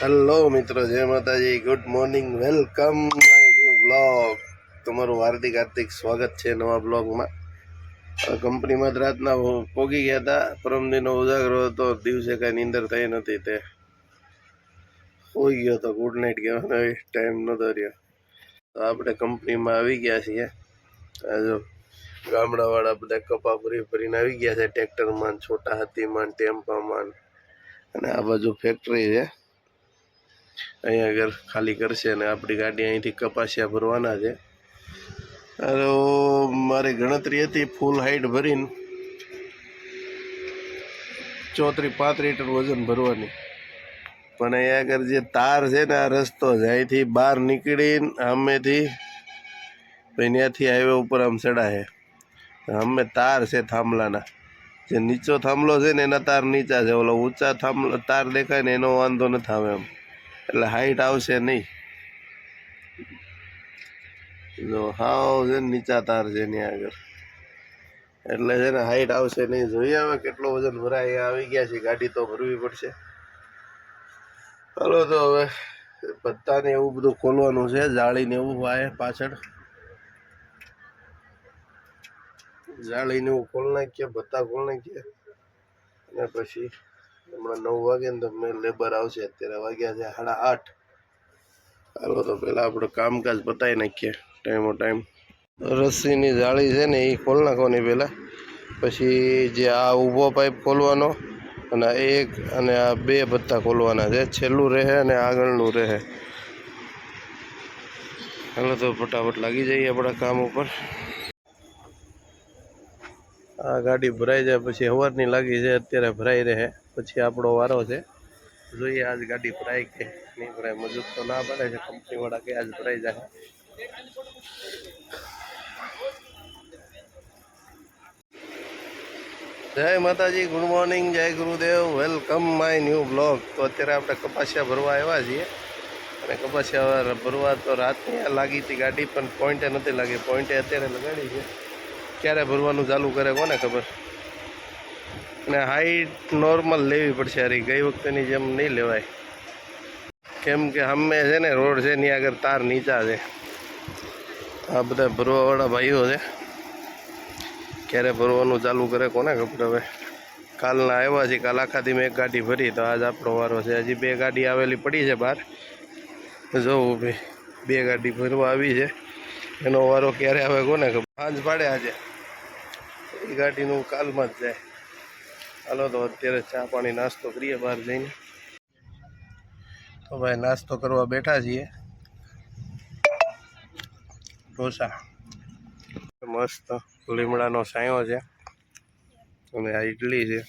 Hello મિત્રો, જય માતાજી, good morning, welcome my new blog. તમારું હાર્દિક સ્વાગત છે નવા બ્લોગમાં. કંપનીમાં રાતના પોગી ગયા હતા. પરમદિનો ઉજાગરો હતો, દિવસે કાંઈ નીંદર થઈ નથી, તે હોઈ ગયો હતો. ગુડ નાઇટ કહેવાનો ટાઈમ નહોતો રહ્યો. તો આપણે કંપનીમાં આવી ગયા છીએ. આ જો ગામડાવાળા બધા કપા ભરીને આવી ગયા છે, ટ્રેક્ટરમાં, છોટા હાથીમાં, ટેમ્પામાં. અને આ બાજુ ફેક્ટરી છે, અહીંયા આગળ ખાલી કરશે અને આપણી ગાડી અહીંથી કપાસિયા ભરવાના છે. અરે મારી ગણતરી હતી ફૂલ હાઈટ ભરીને 34-35 લીટર વજન ભરવાની, પણ અહીંયા આગળ જે તાર છે ને, આ રસ્તો છે, અહીંથી બહાર નીકળીને સામેથી ત્યાંથી હાઈવે ઉપર આમ ચડા છે. અમે તાર છે થાંભલાના, જે નીચો થાંભલો છે ને એના તાર નીચા છે, ઓલો ઊંચા તાર દેખાય ને એનો વાંધો નથી આવે એમ, એટલે હાઈટ આવશે નહીં. જો હાવ છે ને નીચા તાર છે એની આગળ, એટલે છે ને હાઈટ આવશે નહીં. જોઈએ હવે કેટલો વજન ભરાય. આવી ગયા છે, ગાડી તો ભરવી પડશે. ચાલો તો હવે ભત્તાને એવું બધું ખોલવાનું છે, જાળીને એવું વાય પાછળ, જાળીને એવું ખોલ નાખીએ, ભત્તા ખોલ નાખીએ, અને પછી હમણાં 9 વાગે ને તો લેબર આવશે. અત્યારે વાગ્યા છે 8:30. ચાલો તો પહેલાં આપણે કામકાજ પતાવી નાખીએ ટાઈમ. રસ્સીની જાળી છે ને એ ખોલ નાખવાની પહેલાં, પછી જે આ ઊભો પાઇપ ખોલવાનો, અને એક અને આ 2 ભત્તા ખોલવાના છે. છેલ્લું રહે અને આગળનું રહે. ચાલો તો ફટાફટ લાગી જઈએ આપણા કામ ઉપર. આ ગાડી ભરાઈ જાય પછી સવારની લાગી છે, અત્યારે ભરાઈ રહે, પછી આપણો વારો છે. જોઈએ આજ ગાડી ભરાય કે નહીં ભરાય. મજૂર તો ના પડે છે કંપનીવાળા કે આજ ભરાઈ જાય. જય માતાજી, ગુડ મોર્નિંગ, જય ગુરુદેવ, વેલકમ માય ન્યૂ બ્લોગ. તો અત્યારે આપણે કપાસિયા ભરવા આવ્યા છીએ, અને કપાસિયા ભરવા તો રાતની લાગી હતી ગાડી, પણ પોઈન્ટે નથી લાગી. પોઈન્ટે અત્યારે લગાડી છે, ક્યારે ભરવાનું ચાલુ કરે કોને ખબર. અને હાઈટ નોર્મલ લેવી પડશે. યાર ગઈ વખતેની જેમ નહીં લેવાય, કેમ કે સામે છે ને રોડ છે, એની આગળ તાર નીચા છે. આ બધા ભરવાવાળા ભાઈઓ છે, ક્યારે ભરવાનું ચાલુ કરે કોને ખબર. હવે કાલના આવ્યા છે, કાલ આખાથી મેં 1 ગાડી ભરી, તો આજ આપણો વારો છે. હજી 2 ગાડી આવેલી પડી છે બહાર. જોવું ભાઈ, 2 ગાડી ભરવા આવી છે, એનો વારો ક્યારે આવે કોને ખબર. સાંજ પાડે આજે, એ ગાડીનું કાલમાં જ જાય. હાલો તો અત્યારે ચા પાણી નાસ્તો કરીએ બહાર જઈને. તો ભાઈ નાસ્તો કરવા બેઠા છીએ. ઢોસા મસ્ત લીમડાનો સાયો છે, અને આ ઇડલી છે.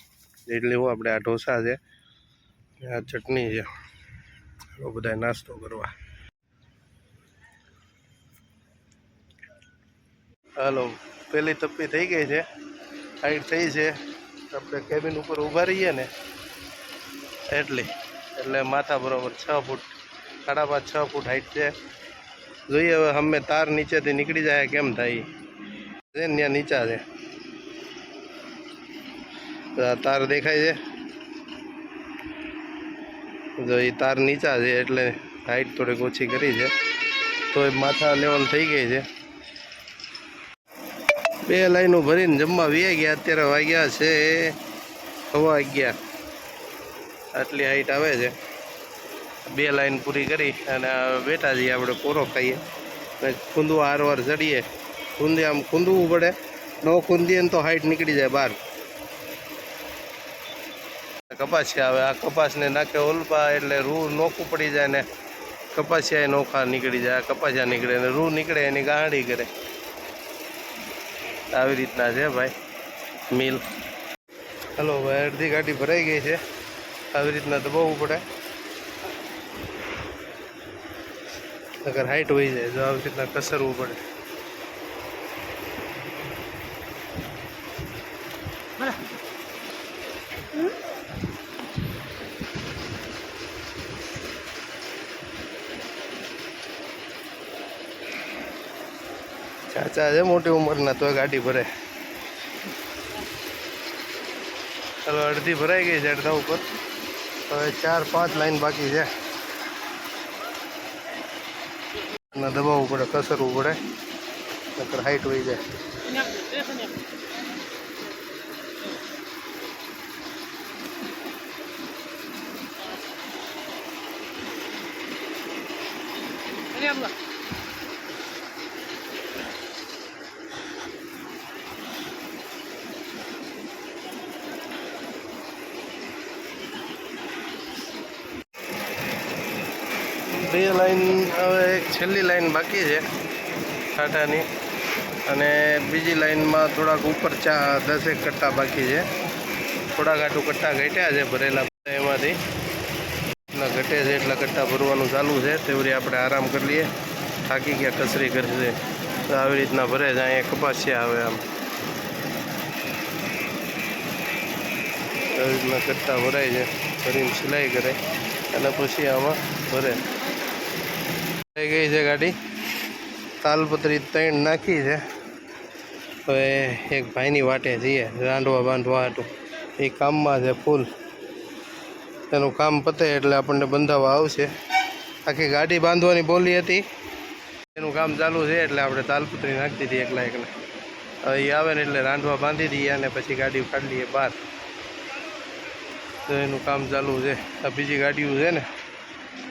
ઇડલી હું આપણે, આ ઢોસા છે, આ ચટણી છે. બધા નાસ્તો કરવા. હાલો, પેલી તપ્પી થઈ ગઈ છે, હાઈટ થઈ છે. આપણે કેબિન ઉપર ઊભા રહીએ ને એટલે માથા બરોબર 6 ફૂટ, 5.5-6 ફૂટ હાઈટ છે. જોઈએ હવે અમે તાર નીચેથી નીકળી જાય કેમ થાય. ત્યાં નીચા છે, તાર દેખાય છે. જો એ તાર નીચા છે એટલે હાઈટ થોડીક ઓછી કરી છે, તો એ માથા લેવલ થઈ ગઈ છે. 2 લાઈનો ભરીને જમવા વી ગયા. અત્યારે વાગ્યા છે 11:15. આટલી હાઈટ આવે છે. 2 લાઈન પૂરી કરી અને બેઠા છીએ આપણે. પૂરો ખાઈએ, ખૂંદવા હારવાર ચડીએ. આમ ખૂંદવું પડે, ન ખૂંદીએ ને તો હાઈટ નીકળી જાય બહાર. કપાસિયા આવે, આ કપાસને નાખે ઓલપા એટલે રૂ નોખું પડી જાય ને કપાસિયા નોખા નીકળી જાય. કપાસિયા નીકળે ને રૂ નીકળે એની ગાંડી કરે. આવી રીતના છે ભાઈ મિલ. હલો ભાઈ, અડધી ગાડી ભરાઈ ગઈ છે. આવી રીતના દબાવવું પડે, અગર હાઈટ હોય જાય તો આવી રીતના કસરવું પડે. ચાચા છે મોટી ઉંમરના, તો ગાડી ભરે. ચાલો અડધી ભરાઈ ગઈ છે, અડધા ઉપર. હવે 4-5 લાઈન બાકી છે. અને દબાવવું પડે, કસરવું પડે, નકર હાઈટ વહી જાય. બે લાઈન હવે એક છેલ્લી લાઈન બાકી છે ટાટાની, અને બીજી લાઈનમાં થોડાક ઉપર 10 કટ્ટા બાકી છે. થોડાક આટલું કટ્ટા ઘટ્યા છે ભરેલા, એમાંથી ઘટે છે એટલા કટ્ટા ભરવાનું ચાલુ છે. તેવડી આપણે આરામ કરી લઈએ, થાકી ગયા કસરી કરશે તો આવી રીતના ભરે છે. અહીંયા કપાસિયા આવે આમ આવી રીતના કટ્ટા ભરાય છે, ભરીને સિલાઈ કરે અને પછી આમાં ભરે. થઈ ગઈ છે ગાડી, તાલપત્રી 3 નાખી છે. હવે એક ભાઈની વાટે જઈએ રાંધવા બાંધવા હાટું, એ કામમાં છે ફૂલ. એનું કામ પતે એટલે આપણને બંધાવવા આવશે. આખી ગાડી બાંધવાની બોલી હતી, એનું કામ ચાલુ છે એટલે આપણે તાલપત્રી નાખી દીધી એકલા. હવે એ આવે ને એટલે રાંધવા બાંધી દઈએ અને પછી ગાડી કાઢી લઈએ બહાર. તો એનું કામ ચાલુ છે. આ બીજી ગાડીઓ છે ને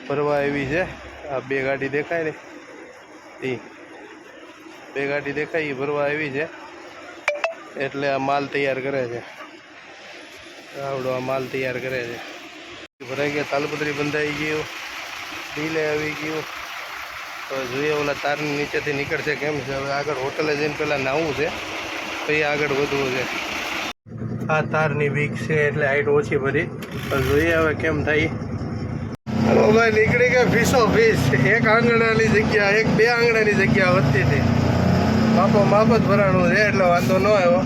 ભરવા એવી છે. આ 2 ગાડી દેખાય ને, એ 2 ગાડી દેખાય એ ભરવા આવી છે. એટલે આ માલ તૈયાર કરે છે, આવડો આ માલ તૈયાર કરે છે. ભરાઈ ગયા, તાલપત્રી બંધાઈ ગયું, ડીલે આવી ગયું. હવે જોઈએ ઓલા તારની નીચેથી નીકળશે કેમ છે. હવે આગળ હોટલે જઈને પહેલાં નાહવું છે, પછી આગળ વધવું છે. આ તારની વીક છે એટલે હાઈટ ઓછી ભરી, જોઈએ હવે કેમ થાય. હલો ભાઈ, નીકળી ગયા ફીસો ફીસ. 1 આંગણાની જગ્યા 2 આંગણાની જગ્યા વધતી હતી. માપો માપ જ ભરાણું છે એટલે વાંધો ન આવ્યો.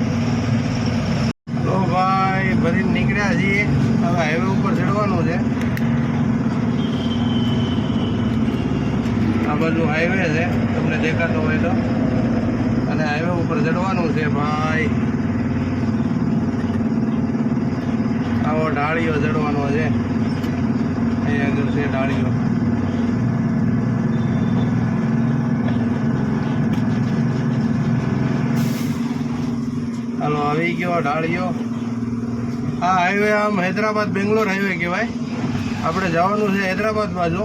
તો ભાઈ ભરીને નીકળ્યા છીએ. હવે હાઈવે ઉપર ચડવાનું છે. આ બાજુ હાઈવે છે, તમને દેખાતો હોય તો, અને હાઈવે ઉપર ચડવાનું છે ભાઈ. આવો ઢાળીઓ ચડવાનો છે, અહીંયા આગળ છે ઢાળીઓ. હાલો આવી ગયો ઢાળીઓ. આ હાઈવે આમ હૈદરાબાદ બેંગ્લોર હાઈવે કહેવાય. આપણે જવાનું છે હૈદરાબાદ બાજુ.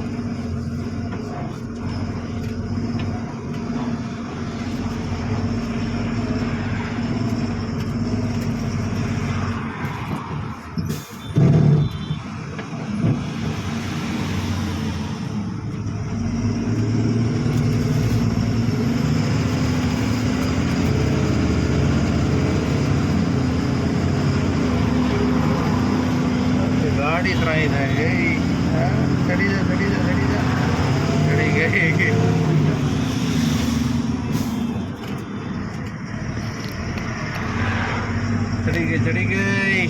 ગાડી ટ્રાય થાય, ચડી જા ચડી જા ચડી જા, ચડી ગઈ ચડી ગઈ ચડી ગઈ.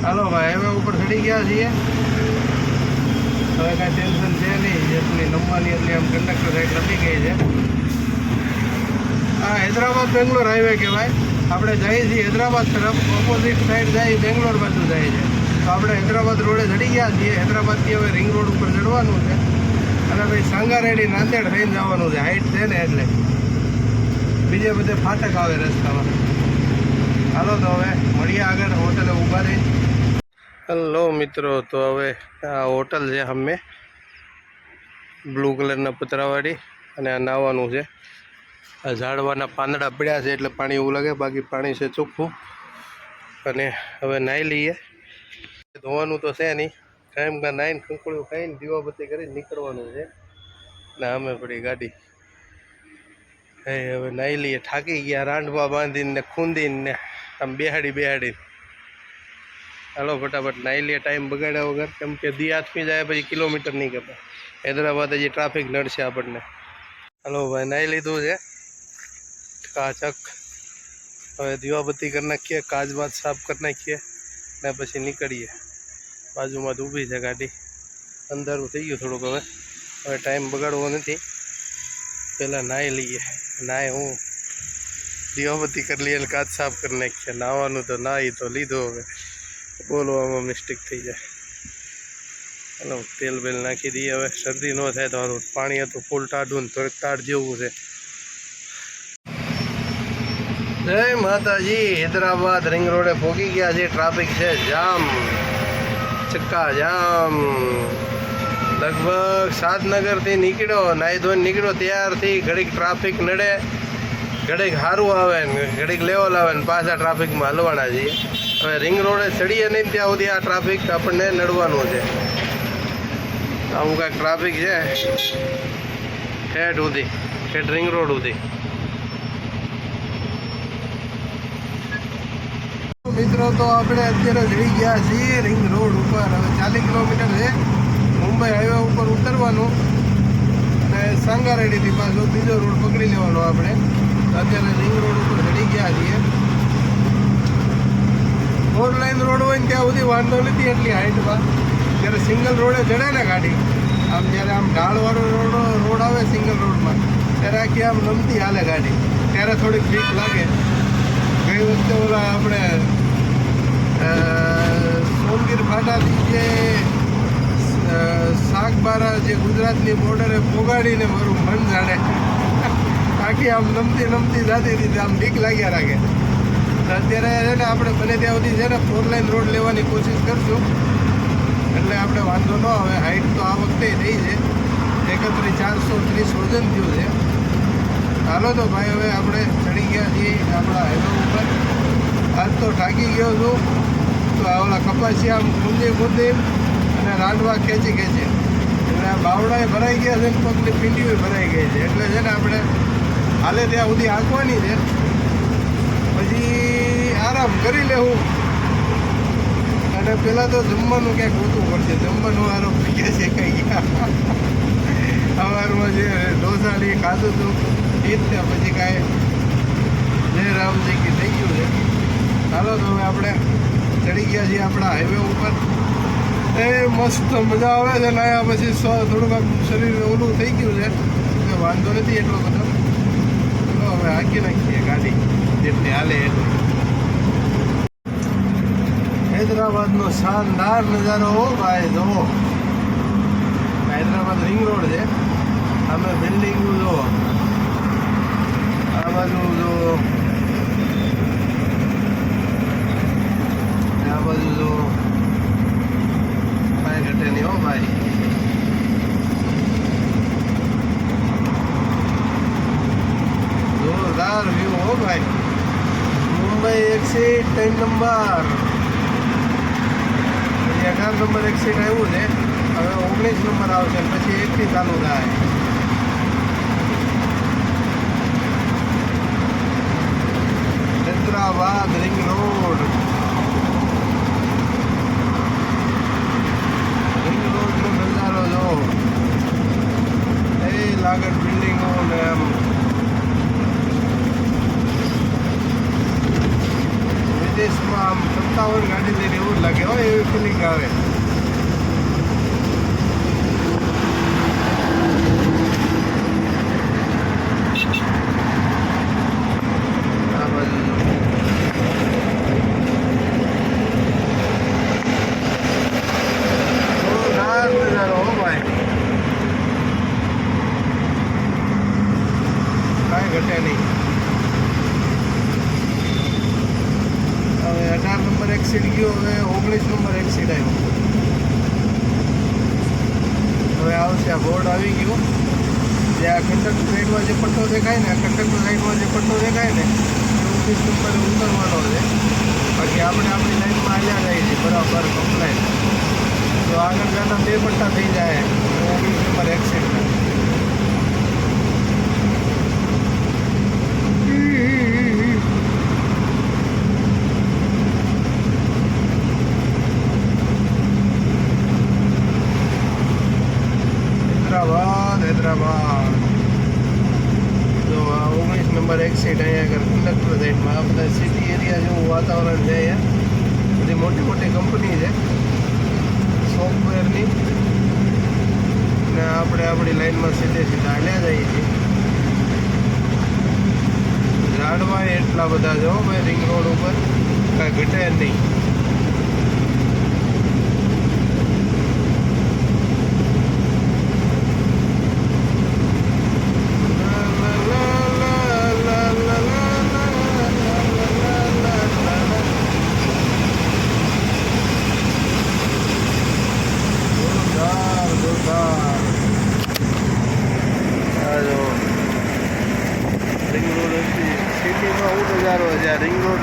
હાલો ભાઈ, હવે ઉપર ચડી ગયા છીએ. હવે કાંઈ ટેન્શન છે નહીં, જેટલી નમવાની એટલી આમ કંડક્ટર સાઈડ લપી ગઈ છે. આ હૈદરાબાદ બેંગ્લોર હાઈવે કહેવાય. આપણે જઈએ છીએ હૈદરાબાદ તરફ, ઓપોઝિટ સાઈડ જાય બેંગ્લોર બાજુ જાય છે. તો આપણે હૈદરાબાદ રોડે ચડી ગયા છીએ. હૈદરાબાદથી હવે રિંગ રોડ ઉપર ચડવાનું છે અને ભાઈ સાંગારેડી નાંદેડ થઈને જવાનું છે. હાઈટ છે ને એટલે બીજે બધે ફાટક આવે રસ્તામાં. હાલો તો હવે મળીએ આગળ હોટલે ઊભા રહી. હલો મિત્રો, તો હવે આ હોટલ છે સામે, બ્લુ કલરના પતરાવાળી, અને આ નાહવાનું છે. આ ઝાડવાના પાંદડા પડ્યા છે એટલે પાણી એવું લાગે, બાકી પાણી છે ચોખ્ખું. અને હવે નાહી લઈએ. ધોવાનું તો છે નહીં, કાંઈ કાં નાહીને કંકોળિયું ખાઈને દીવાબત્તી કરીને નીકળવાનું છે. ને અમે પડી ગાડી. હવે નાહી લઈએ, થાકી ગયા રાંધવા બાંધીને ખૂંદીને આમ બેહાડીને. હાલો ફટાફટ નાહી લઈએ, ટાઈમ બગાડ્યા વગર, કેમ કે દી આથમી જાય પછી કિલોમીટર નહીં કરતા. હૈદરાબાદ હજી ટ્રાફિક નડશે આપણને. હાલો ભાઈ, નાહી લીધું છે કાચક. હવે દીવાબત્તી કરી નાખીએ, કાચબાજ સાફ કરી નાખીએ ને પછી નીકળીએ. બાજુમાં જ ઊભી છે ગાડી. અંધારું થઈ ગયું થોડુંક. હવે ટાઈમ બગાડવો નથી, પહેલાં નાહી લઈએ. નાહી હું દીવાબત્તી કરી લઈએ અને કાચ સાફ કરી નાખીએ. નાહવાનું તો નાહી તો લીધું, હવે બોલવામાં મિસ્ટેક થઈ જાય. ચાલો તેલ બેલ નાખી દઈએ. હવે શરદી ન થાય તો સારું. પાણી હતું ફૂલ ટાઢું ને થોડીક ટાઢ જેવું છે. જય માતાજી. હૈદરાબાદ રિંગ રોડે પહોંચી ગયા છે. ટ્રાફિક છે જામ, ચક્કા જામ. લગભગ સાતનગરથી નીકળ્યો, નાહી ધોઈને નીકળ્યો ત્યારથી ઘડીક ટ્રાફિક નડે, ઘડીક સારું આવે ને ઘડીક લેવલ આવે ને પાછા ટ્રાફિકમાં હલવાના છીએ. હવે રિંગ રોડે ચડીએ નહીં ત્યાં સુધી આ ટ્રાફિક આપણને નડવાનું છે. આવું કાંઈક ટ્રાફિક છે ઠેઠ સુધી, ઠેઠ રિંગ રોડ સુધી. મિત્રો તો આપણે અત્યારે જઈ ગયા છીએ રિંગ રોડ ઉપર. હવે 40 કિલોમીટર છે મુંબઈ હાઈવે ઉપર ઉતરવાનું અને સાંગારેડીથી પાછો બીજો રોડ પકડી લેવાનો આપણે. અત્યારે રિંગ રોડ ઉપર ચડી ગયા છીએ. 4 લાઈન રોડ હોય ને ત્યાં સુધી વાંધો નથી એટલી હાઈટમાં. જ્યારે સિંગલ રોડે ચડે ને ગાડી, આમ જ્યારે આમ ઢાળવાળો રોડ આવે સિંગલ રોડમાં, ત્યારે આખી આમ નમતી હાલે ગાડી, ત્યારે થોડીક બીક લાગે. ગઈ વખતે ઓલા આપણે સોમગીર ફાટાથી જે શાકબારા જે ગુજરાતની બોર્ડરે પોગાડીને મારું મન જાણે આખી આમ નમતી જાતી રીતે આમ બીક લાગ્યા રાખે. અત્યારે છે ને આપણે બને ત્યાં સુધી છે ને 4 લાઈન રોડ લેવાની કોશિશ કરશું, એટલે આપણે વાંધો ન આવે. હાઈટ તો આ વખતે થઈ છે 31,430 વજન થયું છે. હાલો તો ભાઈ હવે આપણે ચડી ગયા છીએ આપણા હાઈવે ઉપર. આજ તો ઠાકી ગયો છું તો ઓલા કપાસિયા આમ ગુંદી અને રાંડવા ખેંચી એટલે બાવડાએ ભરાઈ ગયા છે ને પગની પીંડીઓ ભરાઈ ગઈ છે. એટલે છે ને આપણે હાલે ત્યાં સુધી આંકવાની છે, પછી આરામ કરી લેવું. અને પહેલાં તો જમવાનું ક્યાંક ગોતવું પડશે. જમવાનું આરો પીએ છે કંઈ સવારમાં જે ઢોસાની ખાધું હતું એ જ ત્યાં પછી કાંઈ જય રામજી કી થઈ ગયું છે. ચાલો તો હવે આપણે ચડી ગયા છીએ આપણા હાઈવે ઉપર. એ મસ્ત મજા આવે છે ને આયા પછી થોડુંક આમ શરીર ઓલું થઈ ગયું છે, વાંધો નથી એટલો બધો. ચલો હવે હાંકી નાખીએ ગાડી જેટલી હાલે એટલી. હૈદરાબાદનો શાનદાર નજારો હો ભાઈ. જુઓ હૈદરાબાદ રિંગ રોડ છે, અમે બિલ્ડિંગ જુઓ, આ બાજુ જુઓ, આ બાજુ જુઓ, કાંઈ ઘટે નહીં હો ભાઈ. જોરદાર વ્યૂ હો ભાઈ. Mumbai exit 3 number, 18 number exit આવ્યું છે. હવે 19 નંબર આવશે પછી 1 થી ચાલુ થાય. હૈદરાબાદ રિંગ રોડ, રિંગ રોડનો નજારો જો એ લાગત બિલ્ડિંગો ને એમ વિદેશમાં આમ 57 ગાડી લઈને એવું જ લાગે હોય એવી ફિલિંગ આવે. ઘટે નહીં. હવે 18 નંબર એક્સિટ ગયો, હવે 19 નંબર એક્સિટ આવ્યો. હવે આવશે આ બોર્ડ આવી ગયું. જે આ કંડક્ટર સાઈડમાં જે પટ્ટો દેખાય ને, આ કંડક્ટર સાઈડમાં જે પટ્ટો દેખાય ને 19 નંબરે ઉતરવાનો છે. બાકી આપણે આપણી લાઈનમાં આવ્યા જાય છે બરાબર કમ્પ્લાઇટ. તો આગળ જતા 2 પટ્ટા થઈ જાય 19 નંબર એક્સિટના. હૈદરાબાદ જો આ 19 નંબર એક્સિટ અહીંયા આગળ કંડક્ટર સાઈડમાં. આ બધા સિટી એરિયા જેવું વાતાવરણ છે અહીંયા. બધી મોટી મોટી કંપની છે સોફ્ટવેરની, ને આપણે આપણી લાઈનમાં સીધે સીધા હાલ્યા જઈએ છીએ. ઝાડવા એટલા બધા છે ભાઈ રિંગ રોડ ઉપર, કાંઈ ઘટે નહીં.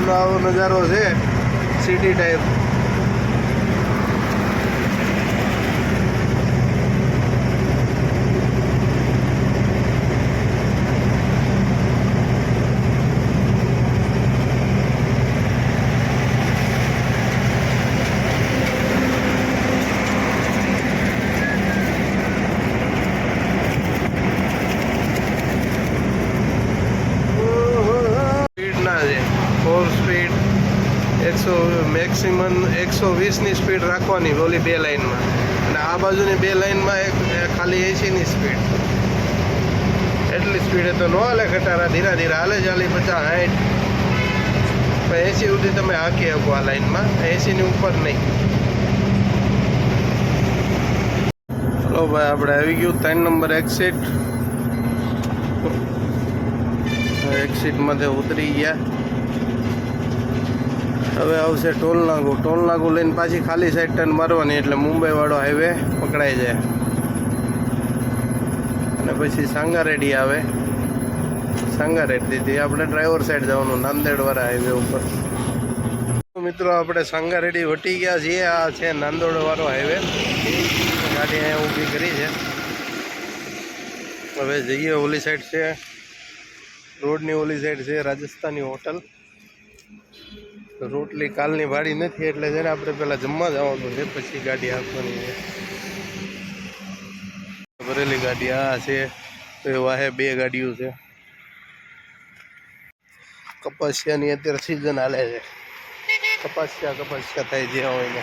બહારનો આવો નજારો છે સિટી ટાઈપ. સ્પીડના છે 4 સ્પીડ 100 મેક્સિમમ 120ની સ્પીડ રાખવાની ઓલી બે લાઇનમાં, અને આ બાજુની બે લાઇનમાં ખાલી 80ની સ્પીડ. એટલી સ્પીડે તો ન હાલે ખટારા, ધીરા ધીરા હાલે 40 50 60, પણ 80 સુધી તમે હાંકી શકો આ લાઇનમાં, 80ની ઉપર નહીં. ચલો ભાઈ આપણે આવી ગયું 3 નંબર એક્સિટ. એક્સિટમાંથી ઉતરી ગયા. હવે આવશે ટોલ નાકું. ટોલ નાકું લઈને પાછી ખાલી સાઈડ ટર્ન મારવાની, એટલે મુંબઈવાળો હાઈવે પકડાઈ જાય. અને પછી સાંગારેડી આવે. સાંગારેડીથી આપણે ડ્રાઈવર સાઈડ જવાનું નાંદેડવાળા હાઈવે ઉપર. મિત્રો આપણે સાંગારેડી વટી ગયા છીએ. આ છે નાંદોડવાળો હાઈવે. ગાડી અહીંયા ઊભી કરી છે. હવે જઈએ ઓલી સાઈડ છે, રોડની ઓલી સાઈડ છે રાજસ્થાની હોટલ. રોટલી કાલની ભાડી નથી એટલે છે ને આપણે પહેલાં જમવા જવાનું છે, પછી ગાડી હાંકવાની છે. ભરેલી ગાડી આ છે, તો એ વાહે 2 ગાડીઓ છે. કપાસિયાની અત્યારે સિઝન હાલે છે. કપાસિયા થાય જ્યાં હોય ને.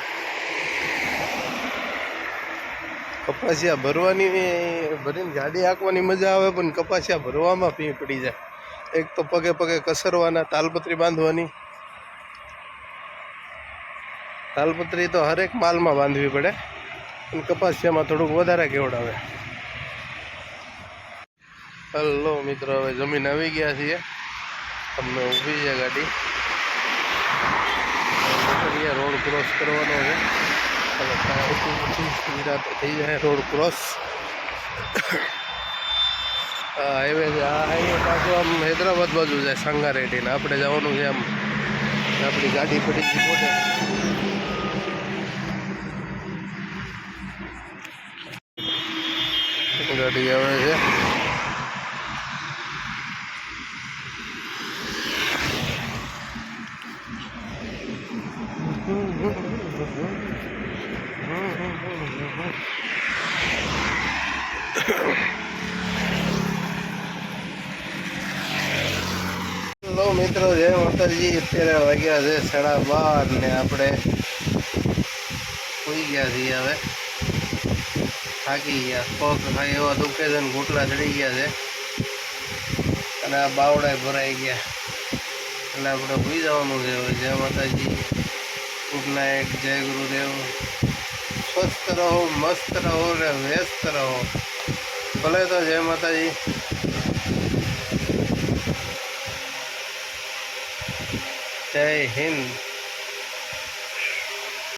કપાસિયા ભરીને ગાડી હાંકવાની મજા આવે, પણ કપાસિયા ભરવામાં પી પડી જાય. એક તો પગે પગે કસરવાના, તાલપત્રી બાંધવાની. તાલપત્રી તો હરેક માલમાં બાંધવી પડે, પણ કપાસિયામાં થોડુંક વધારે કેવડાવે. હલો મિત્રો, હવે જમીન આવી ગયા છીએ. તમને ઊભી છે ગાડી. રોડ ક્રોસ કરવાનો છે. સુવિધા તો થઈ જાય રોડ ક્રોસ. હાઈવે છે. આ હાઈવે પાછું આમ હૈદરાબાદ બાજુ જાય સાંગારેડીને. આપણે જવાનું છે આમ. આપણી ગાડી પડી ગઈ પોતે. ગાડી આવે છે. હેલો મિત્રો, જય માતાજી. અત્યારે વાગ્યા છે 12:30 ને આપણે સુઈ ગયા છીએ. હવે થાકી ગયા, પગ ભાઈ એવા દુખે છે ને ઘૂંટલા ચડી ગયા છે, અને આ બાવડા ભરાઈ ગયા, એટલે આપણે સુઈ જવાનું છે હવે. જય માતાજી, ગુડ નાઇટ, જય ગુરુદેવ. સ્વસ્થ રહો, મસ્ત રહો ને વ્યસ્ત રહો. ભલે તો જય માતાજી. જય હિન્દ.